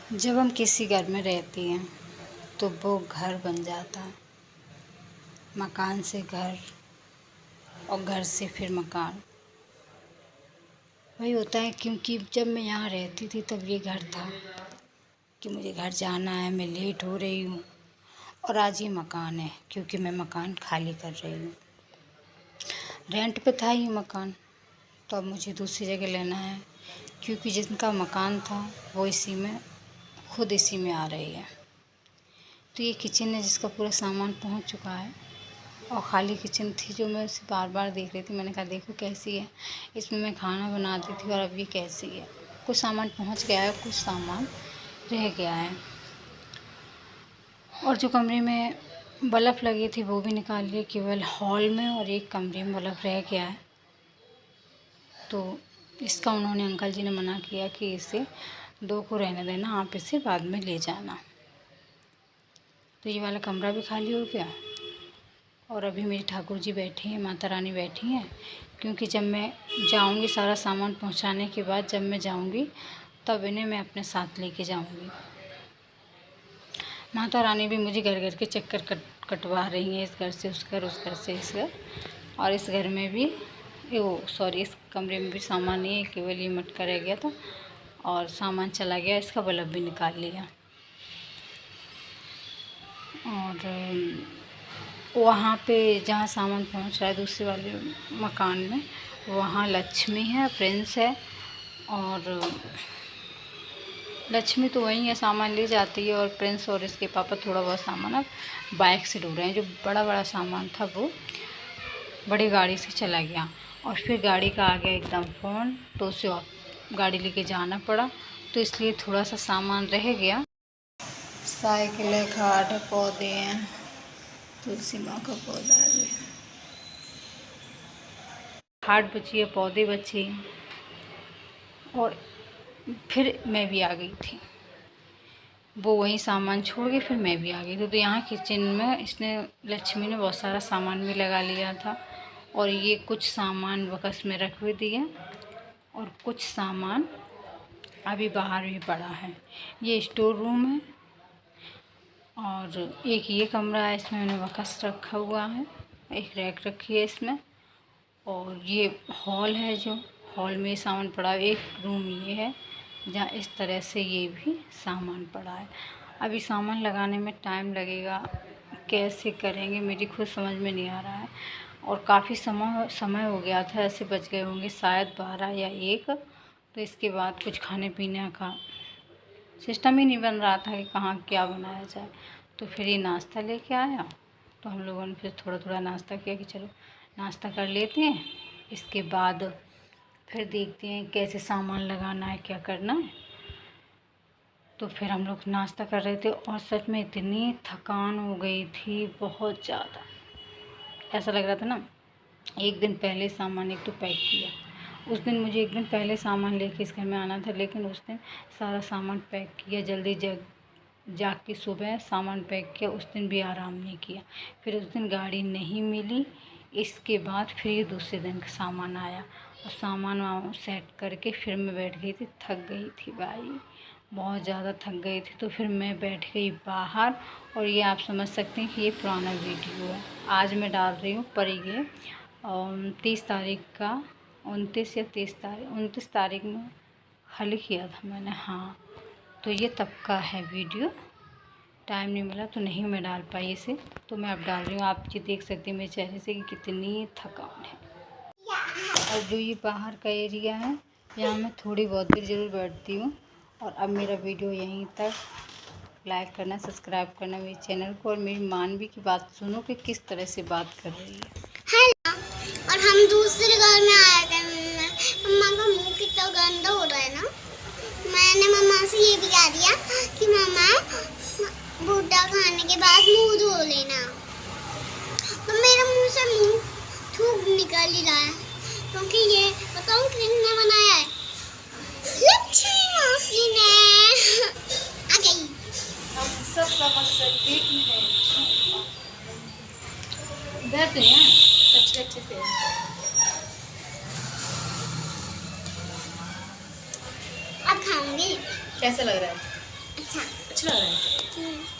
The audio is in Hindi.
जब हम किसी घर में रहती हैं तो वो घर बन जाता है। मकान से घर और घर से फिर मकान। वही होता है, क्योंकि जब मैं यहाँ रहती थी तब ये घर था कि मुझे घर जाना है, मैं लेट हो रही हूँ। और आज ये मकान है क्योंकि मैं मकान खाली कर रही हूँ। रेंट पे था ये मकान, तो अब मुझे दूसरी जगह लेना है क्योंकि जिनका मकान था वो खुद इसी में आ रही है। तो ये किचन है जिसका पूरा सामान पहुंच चुका है और ख़ाली किचन थी जो मैं उसे बार बार देख रही थी। मैंने कहा देखो कैसी है, इसमें मैं खाना बनाती थी और अब ये कैसी है। कुछ सामान पहुंच गया है, कुछ सामान रह गया है। और जो कमरे में बल्ब लगी थी वो भी निकाल लिए, केवल हॉल में और एक कमरे में बल्ब रह गया है। तो इसका उन्होंने अंकल जी ने मना किया कि इसे 2 को रहने देना, आप इसे बाद में ले जाना। तो ये वाला कमरा भी खाली हो गया। और अभी मेरी ठाकुर जी बैठी हैं, माता रानी बैठी हैं, क्योंकि जब मैं जाऊंगी सारा सामान पहुंचाने के बाद जब मैं जाऊंगी तब इन्हें मैं अपने साथ लेके जाऊंगी। माता रानी भी मुझे घर घर के चक्कर कटवा रही हैं, इस घर से उस घर, उस घर से इस घर। और इस घर में भी इस कमरे में भी सामान नहीं है, केवल ये मटका रह गया था और सामान चला गया, इसका बल्ब भी निकाल लिया। और वहाँ पे जहाँ सामान पहुँच रहा है दूसरे वाले मकान में, वहाँ लक्ष्मी है, प्रिंस है। और लक्ष्मी तो वहीं है, सामान ले जाती है, और प्रिंस और इसके पापा थोड़ा बहुत सामान अब बाइक से ढो रहे हैं। जो बड़ा बड़ा सामान था वो बड़ी गाड़ी से चला गया और फिर गाड़ी का आ गया एकदम फ़ोन, तो उसे गाड़ी लेके जाना पड़ा, तो इसलिए थोड़ा सा सामान रह गया। साइकिल है, खाट है, पौधे हैं, तुलसी माँ का पौधा है, खाट बची है, पौधे बचे हैं। और फिर मैं भी आ गई थी, वो वहीं सामान छोड़ के फिर मैं भी आ गई थी। तो यहाँ किचन में लक्ष्मी ने बहुत सारा सामान भी लगा लिया था। और ये कुछ सामान बक्स में रख भी दिए और कुछ सामान अभी बाहर भी पड़ा है। ये स्टोर रूम है और एक ये कमरा है, इसमें मैंने बक्स रखा हुआ है, एक रैक रखी है इसमें। और ये हॉल है, जो हॉल में सामान पड़ा है। एक रूम ये है जहाँ इस तरह से ये भी सामान पड़ा है। अभी सामान लगाने में टाइम लगेगा, कैसे करेंगे मेरी खुद समझ में नहीं आ रहा है। और काफ़ी समय हो गया था, ऐसे बज गए होंगे शायद 12 या 1। तो इसके बाद कुछ खाने पीने का सिस्टम ही नहीं बन रहा था कि कहाँ क्या बनाया जाए। तो फिर ये नाश्ता लेके आया, तो हम लोगों ने फिर थोड़ा थोड़ा नाश्ता किया कि चलो नाश्ता कर लेते हैं, इसके बाद फिर देखते हैं कैसे सामान लगाना है, क्या करना है। तो फिर हम लोग नाश्ता कर रहे थे और सच में इतनी थकान हो गई थी, बहुत ज़्यादा। ऐसा लग रहा था ना, एक दिन पहले सामान एक तो पैक किया। उस दिन मुझे एक दिन पहले सामान लेके इस घर में आना था, लेकिन उस दिन सारा सामान पैक किया, जल्दी जाग के सुबह सामान पैक किया। उस दिन भी आराम नहीं किया, फिर उस दिन गाड़ी नहीं मिली। इसके बाद फिर ये दूसरे दिन का सामान आया और सामान सेट करके फिर मैं बैठ गई थी, थक गई थी भाई, बहुत ज़्यादा थक गई थी। तो फिर मैं बैठ गई बाहर। और ये आप समझ सकते हैं कि ये पुराना वीडियो है, आज मैं डाल रही हूँ। पर ये 30 तारीख का, 29 या 29 तारीख में खाली किया था मैंने, हाँ। तो ये तब का है वीडियो, टाइम नहीं मिला तो नहीं मैं डाल पाई इसे, तो मैं अब डाल रही हूँ। आप ये देख सकते हैं मेरे चेहरे से कि कितनी थकान है। और जो ये बाहर का एरिया है, यहाँ मैं थोड़ी बहुत देर ज़रूर बैठती हूँ। और अब मेरा वीडियो यहीं तक। लाइक करना, सब्सक्राइब करना मेरे चैनल को, और मेरी मानवी की बात सुनो कि किस तरह से बात कर रही है। हेलो, और हम दूसरे घर में आए थे। मम्मा का मुंह कितना गंदा हो रहा है ना। मैंने मम्मा से ये भी कह दिया कि मम्मा भुट्टा खाने के बाद मुंह धो लेना। तो मेरे मुंह से थूक निकल ही रहा है, क्योंकि ये बताऊं किसने बनाया है? लक्ष्मी मौसी ने। आ गई। हम सब का मकसद एक ही है, इधर से हैं अच्छे से। अब खाऊंगी। कैसा लग रहा है? अच्छा अच्छा लग रहा है।